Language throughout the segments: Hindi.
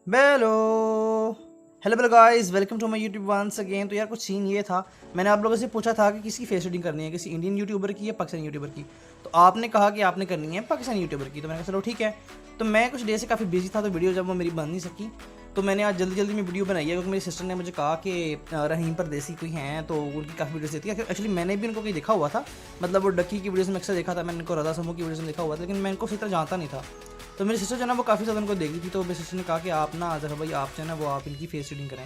Hello hello hello guys, welcome to my YouTube once again. तो यार कुछ सीन ये था, मैंने आप लोगों से पूछा था कि किसकी फेस रीडिंग करनी है, किसी इंडियन यूट्यूबर की या पाकिस्तानी यूट्यूबर की। तो आपने कहा कि आपने करनी है पाकिस्तानी यूट्यूबर की। तो मैंने कहा चलो ठीक है। तो मैं कुछ डे से काफ़ी बिजी था, तो वीडियो जब वो मेरी बन नहीं सकी, तो मैंने आज जल्दी जल्दी में वीडियो बनाई है, क्योंकि मेरी सिस्टर ने मुझे कहा कि रहीम परदेसी कोई हैं तो उनकी काफ़ी वीडियोस देती है। एक्चुअली मैंने भी उनको कहीं देखा हुआ था, मतलब वो डक्की की वीडियोस में अक्सर देखा था, मैंने उनको रजा समूह की वीडियोस में देखा हुआ था, लेकिन मैं इनको सही तरह जानता नहीं था। तो मेरी सिस्टर जो है ना वो काफ़ी ज़्यादा उनको देखी थी, तो मेरी सिस्टर ने कहा कि आप ना अजहर भाई आप जो है ना वो आप इनकी फेस रीडिंग करें।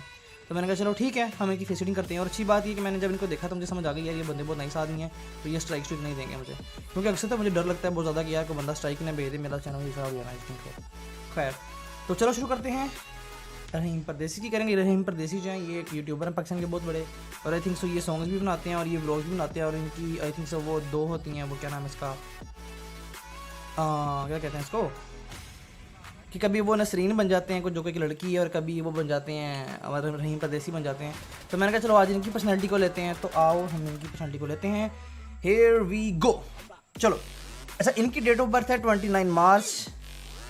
तो मैंने कहा चलो ठीक है, हम इनकी फेस रीडिंग करते हैं। और अच्छी बात ये कि मैंने जब इनको देखा तो मुझे समझ आ गई यार ये बंदे बहुत नाइस आदमी है, तो ये स्ट्राइक नहीं देंगे मुझे, क्योंकि अक्सर तो मुझे डर लगता है बहुत ज़्यादा कि यार कोई बंदा स्ट्राइक ना भेज दे, मेरा चैनल ही खराब हो जाना इसको। खैर, तो चलो शुरू करते हैं। रहीम परदेसी की करेंगे। रहीम परदेसी जो है ये एक यूट्यूबर हैं पाकिस्तान के बहुत बड़े, और आई थिंक सो ये सॉन्ग्स भी बनाते हैं और ये व्लॉग्स भी बनाते हैं। और इनकी आई थिंक सो वो दो होती हैं, वो क्या नाम है इसका, क्या कहते हैं इसको, कि कभी वो नसरीन बन जाते हैं कुछ जो कि एक लड़की है, और कभी वो बन जाते हैं हमारे रहीम परदेसी बन जाते हैं। तो मैंने कहा चलो आज इनकी पर्सनैलिटी को लेते हैं, तो आओ हम इनकी पर्सनैलिटी को लेते हैं। Here we go. चलो, ऐसा इनकी डेट ऑफ बर्थ है 29 मार्च।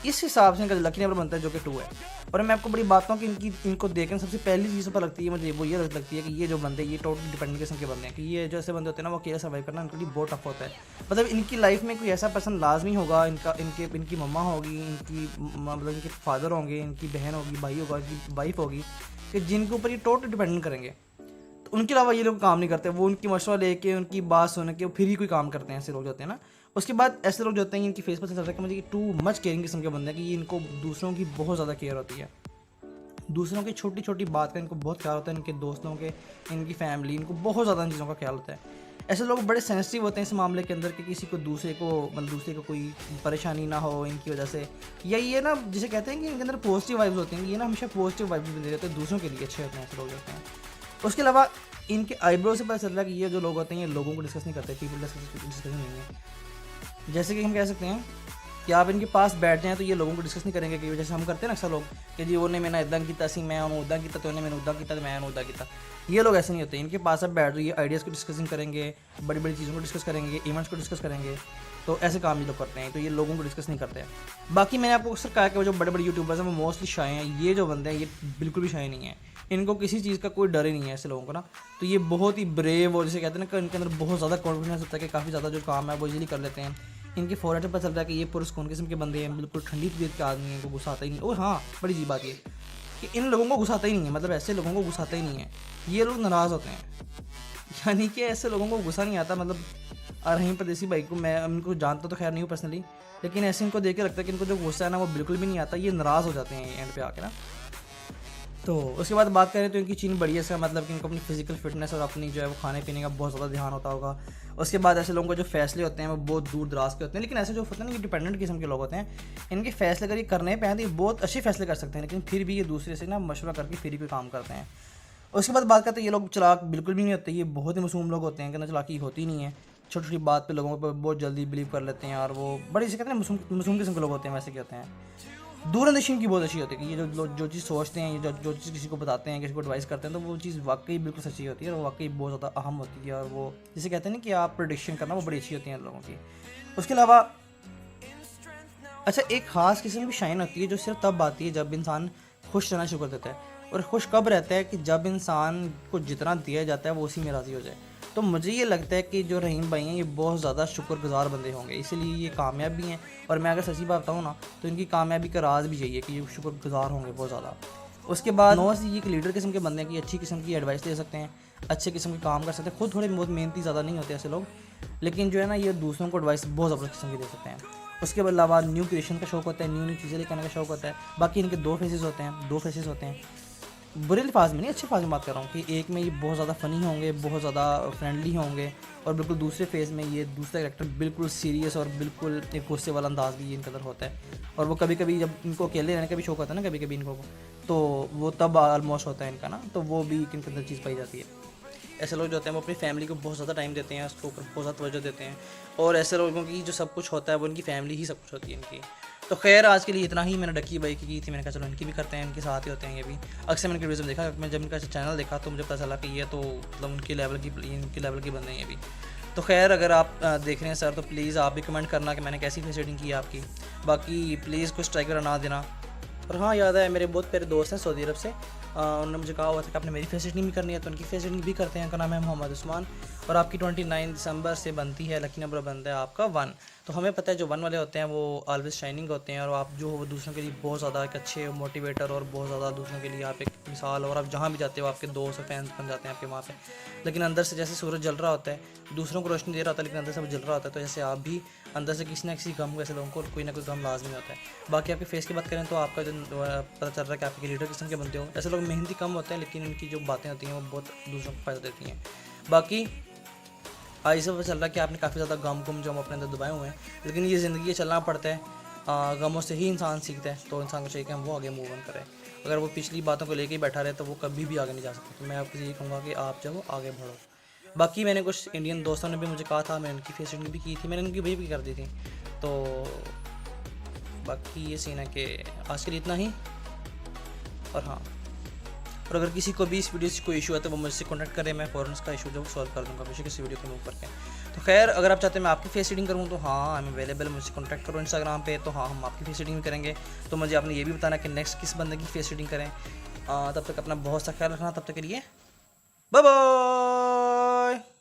इस हिसाब से इनका लकी नंबर बनता है जो कि 2 है। और मैं आपको बड़ी बात हूँ कि इनको देखने सबसे पहली चीज़ पर लगती है मुझे वो ये लगती है कि ये जो बंदे ये टोटल डिपेंडेंट किस्म के बंदे हैं, कि ये जो ऐसे बंदे होते हैं ना वो अकेले सर्वाइव करना इनके लिए बहुत टफ होता है। मतलब इनकी लाइफ में कोई ऐसा पर्सन लाजमी होगा, इनकी मम्मा होगी, मतलब इनके फादर होंगे, इनकी बहन होगी, भाई होगा, इनकी वाइफ होगी, कि जिनके ऊपर ये टोटल डिपेंडेंट करेंगे। तो उनके अलावा ये लोग काम नहीं करते, वो उनकी मशवरा लेके उनकी बात सुन के फिर ही कोई काम करते हैं। ऐसे लोग होते हैं ना। उसके बाद ऐसे लोग जो होते हैं इनकी फेस पर चल रहा है कि मुझे टू मच केयरिंग किस्म के बंदे हैं, कि ये इनको दूसरों की बहुत ज़्यादा केयर होती है, दूसरों की छोटी छोटी बात का इनको बहुत ख्याल होता है, इनके दोस्तों के, इनकी फैमिली, इनको बहुत ज़्यादा इन चीज़ों का ख्याल होता है। ऐसे लोग बड़े सेंसिटिव होते हैं इस मामले के अंदर कि किसी को दूसरे को मतलब दूसरे को कोई परेशानी ना हो इनकी वजह से, या ये ना जिसे कहते हैं कि इनके अंदर पॉजिटिव वाइब्स होते हैं, ये ना हमेशा पॉजिटिव वाइब्स दे देते हैं, दूसरों के लिए अच्छे होते हैं ऐसे लोग होते हैं। उसके अलावा इनके आईब्रो से पता चल रहा है कि ये जो लोग होते हैं ये लोगों को डिस्कस नहीं करते, पीपल डिस्कशन नहीं है। जैसे कि हम कह सकते हैं कि आप इनके पास बैठ जाएं तो ये लोगों को डिस्कस नहीं करेंगे, कि जैसे हम करते हैं ना अक्सर लोग कि जी उन्हें मैंने इदा किया सी मैं उन्होंने उदा किया, तो उन्हें मैंने उदा किया तो मैं उदा किया। ये लोग ऐसे नहीं होते, इनके पास आप बैठ जाइए, आइडियाज़ को डिस्कसिंग करेंगे, बड़ी बड़ी चीज़ों को डिस्कस करेंगे, इवेंट्स को डिस्कस करेंगे। तो ऐसे काम ये लोग करते हैं, तो ये लोगों को डिस्कस नहीं करते हैं। बाकी मैंने आपको अक्सर कहा कि वो जो बड़े बड़े यूट्यूबर्स हैं वो मोस्टली शाय हैं। ये जो बंदे हैं ये बिल्कुल भी शाय नहीं है, इनको किसी चीज़ का कोई डर ही नहीं है ऐसे लोगों को ना। तो ये बहुत ही ब्रेव और जिसे कहते हैं ना कि इनके अंदर बहुत ज़्यादा कॉन्फिडेंस होता है कि काफ़ी ज़्यादा जो काम है वो इजीली कर लेते हैं। इनके फॉरेट पर पता चल रहा है कि ये पुरस्कून किस्म के बंदे हैं, बिल्कुल ठंडी तबीयत के आदमी हैं, इनको गुस्सा आता ही नहीं। और हाँ, बड़ी जी बात ये कि इन लोगों को गुस्सा आता ही नहीं है, मतलब ऐसे लोगों को गुस्सा आता ही नहीं है, ये लोग नाराज़ होते हैं। यानी कि ऐसे लोगों को गुस्सा नहीं आता। मतलब रहीम परदेसी भाई को मैं इनको जानता तो खैर नहीं हूँ पर्सनली, लेकिन ऐसे इनको देख के लगता है कि इनको जो गुस्सा है ना वो बिल्कुल भी नहीं आता, ये नाराज़ हो जाते हैं एंड पे आके ना। तो उसके बाद बात करें तो इनकी चीन बढ़िया से, मतलब कि इनको अपनी फिजिकल फिटनेस और अपनी जो है वो खाने पीने का बहुत ज़्यादा ध्यान होता होगा। उसके बाद ऐसे लोगों को जो फैसले होते हैं वो बहुत दूर दराज के होते हैं, लेकिन ऐसे जो होते हैं ना ये डिपेंडेंट किस्म के लोग होते हैं, इनके फैसले अगर ये करने पे हैं तो ये बहुत अच्छे फैसले कर सकते हैं, लेकिन फिर भी ये दूसरे से ना मशवरा करके फिर ही कोई काम करते हैं। उसके बाद बात करते हैं ये लोग चालाक बिल्कुल भी नहीं होते, ये बहुत ही मासूम लोग होते हैं, कि ना चालाकी होती नहीं है, छोटी छोटी बात पे लोगों पर बहुत जल्दी बिलीव कर लेते हैं, और वो बड़ी से कहते हैं मासूम किस्म के लोग होते हैं। वैसे क्या होते हैं दूरंदेशी इनकी बहुत अच्छी होती है, कि ये जो चीज़ सोचते हैं, ये जो चीज़ किसी को बताते हैं, किसी को एडवाइस करते हैं, तो वो चीज़ वाकई बिल्कुल सच्ची होती है, और वाकई बहुत ज़्यादा अहम होती है। और वो जिसे कहते हैं ना कि आप प्रेडिक्शन करना, वो बड़ी अच्छी होती हैं लोगों की। उसके अलावा अच्छा, एक ख़ास किस्म की शाइन होती है जो सिर्फ तब आती है जब इंसान खुश रहना शुरू कर देता है। और खुश कब रहता है कि जब इंसान को जितना दिया जाता है वो उसी में राज़ी हो जाए। तो मुझे ये लगता है कि जो रहीम भाई हैं ये बहुत ज़्यादा शुक्रगुजार बंदे होंगे, इसीलिए ये कामयाब भी हैं। और मैं अगर सच्ची बात बताऊँ ना तो इनकी कामयाबी का राज भी यही है कि ये शुक्रगुजार होंगे बहुत ज़्यादा। उसके बाद नौ से ये एक लीडर किस्म के बंदे हैं कि अच्छी किस्म की एडवाइस दे सकते हैं, अच्छे किस्म के काम कर सकते हैं, खुद थोड़े बहुत मेहनती ज़्यादा नहीं होते ऐसे लोग, लेकिन जो है ना ये दूसरों को एडवाइस बहुत ज़बरदस्त किस्म की दे सकते हैं। उसके अलावा न्यू क्रिएशन का शौक होता है, न्यू न्यू चीज़ें लेकर आने का शौक होता है। बाकी इनके दो फेसेस होते हैं, बुरे अल्फाज में नहीं, अच्छे अल्फाज में बात कर रहा हूँ, कि एक में ये बहुत ज़्यादा फ़नी होंगे, बहुत ज़्यादा फ्रेंडली होंगे, और बिल्कुल दूसरे फेज़ में ये दूसरा कैरेक्टर बिल्कुल सीरियस और बिल्कुल एक गुस्से वाला अंदाज भी इनके अंदर होता है। और वो कभी कभी जब इनको अकेले रहने का भी शौक होता है ना कभी कभी इनको, तो वो तब ऑलमोस्ट होता है इनका ना, तो वो भी इनके अंदर चीज़ पाई जाती है। ऐसे लोग जो होते हैं वो अपनी फैमिली को बहुत ज़्यादा टाइम देते हैं, उसके ऊपर बहुत ज़्यादा तवज्जो देते हैं, और ऐसे लोगों की जो सब कुछ होता है वो इनकी फैमिली ही सब कुछ होती है इनकी। तो खैर आज के लिए इतना ही। मैंने डक्की बाई की थी, मैंने कहा चलो इनकी भी करते हैं, इनके साथ ही होते हैं ये भी। अक्सर मैंने वीडियो में देखा, मैं जब इनका चैनल देखा तो मुझे पता चला कि ये तो मतलब इनके लेवल की बंदे हैं ये भी। तो खैर अगर आप देख रहे हैं सर तो प्लीज़ आप भी कमेंट करना कि मैंने कैसी फेस रीडिंग की है आपकी। बाकी प्लीज़ कुछ ट्राई कर ना देना, और हाँ, याद है, मेरे बहुत प्यारे दोस्त हैं सऊदी अरब से, उन्होंने मुझे कहा हुआ था कि आपने मेरी फेस रीडिंग भी करनी है, तो उनकी फेस रीडिंग भी करते हैं। उनका नाम है मोहम्मद उस्मान, और आपकी 29 दिसंबर से बनती है, लकी नंबर बनता है आपका 1। तो हमें पता है जो 1 वाले होते हैं वो ऑलवेज शाइनिंग होते हैं, और आप जो हो वो दूसरों के लिए बहुत ज़्यादा एक अच्छे मोटिवेटर, और बहुत ज़्यादा दूसरों के लिए आप एक मिसाल, और आप जहाँ भी जाते हो आपके दोस्त और फैंस बन जाते हैं आपके वहाँ पे। लेकिन अंदर से जैसे सूरज जल रहा होता है, दूसरों को रोशनी दे रहा होता है, लेकिन अंदर से वो जल रहा होता है, तो जैसे आप भी अंदर से किसी ना किसी गम को, ऐसे लोगों को कोई ना कोई गम लाजमी होता है। बाकी आपके फेस की बात करें तो आपका जो पता चल रहा है कि आपके लीडर किस्म के बनते हो। ऐसे लोग मेहनती कम होते हैं, लेकिन उनकी जो बातें होती हैं वो बहुत दूसरों को फ़ायदा देती हैं। बाकी आज से पता चल रहा है कि आपने काफ़ी ज़्यादा गम जो हम अपने अंदर दबाए हुए हैं, लेकिन ये ज़िंदगी चलना पड़ता है। गमों से ही इंसान सीखता है, तो इंसान को चाहिए कि हम वो आगे मूव ऑन करें। अगर वो पिछली बातों को लेके ही बैठा रहे तो वो कभी भी आगे नहीं जा सकता। तो मैं आपको यही कहूँगा कि आप जो आगे बढ़ो। बाकी मैंने कुछ इंडियन दोस्तों ने भी मुझे कहा था, मैंने उनकी फेस रीडिंग भी की थी, मैंने उनकी भी कर दी थी। तो बाकी ये सीन है कि आज के लिए इतना ही। और हाँ, और अगर किसी को भी इस वीडियो से कोई इशू है तो वो मुझसे कॉन्टैक्ट करें, मैं फ़ौरन उसका इशू जो सॉल्व कर दूँगा बेशक इस वीडियो को मूव करके। तो खैर, अगर आप चाहते हैं मैं आपकी फेस रीडिंग करूँ तो हाँ, आई एम अवेलेबल, मुझसे कॉन्टैक्ट करो इंस्टाग्राम पे, तो हाँ हम आपकी फेस रीडिंग भी करेंगे। तो मुझे आपने ये भी बताना कि नेक्स्ट किस बंदे की फेस रीडिंग करें। तब तक अपना बहुत सा ख्याल रखना, तब तक के लिए बाय बाय।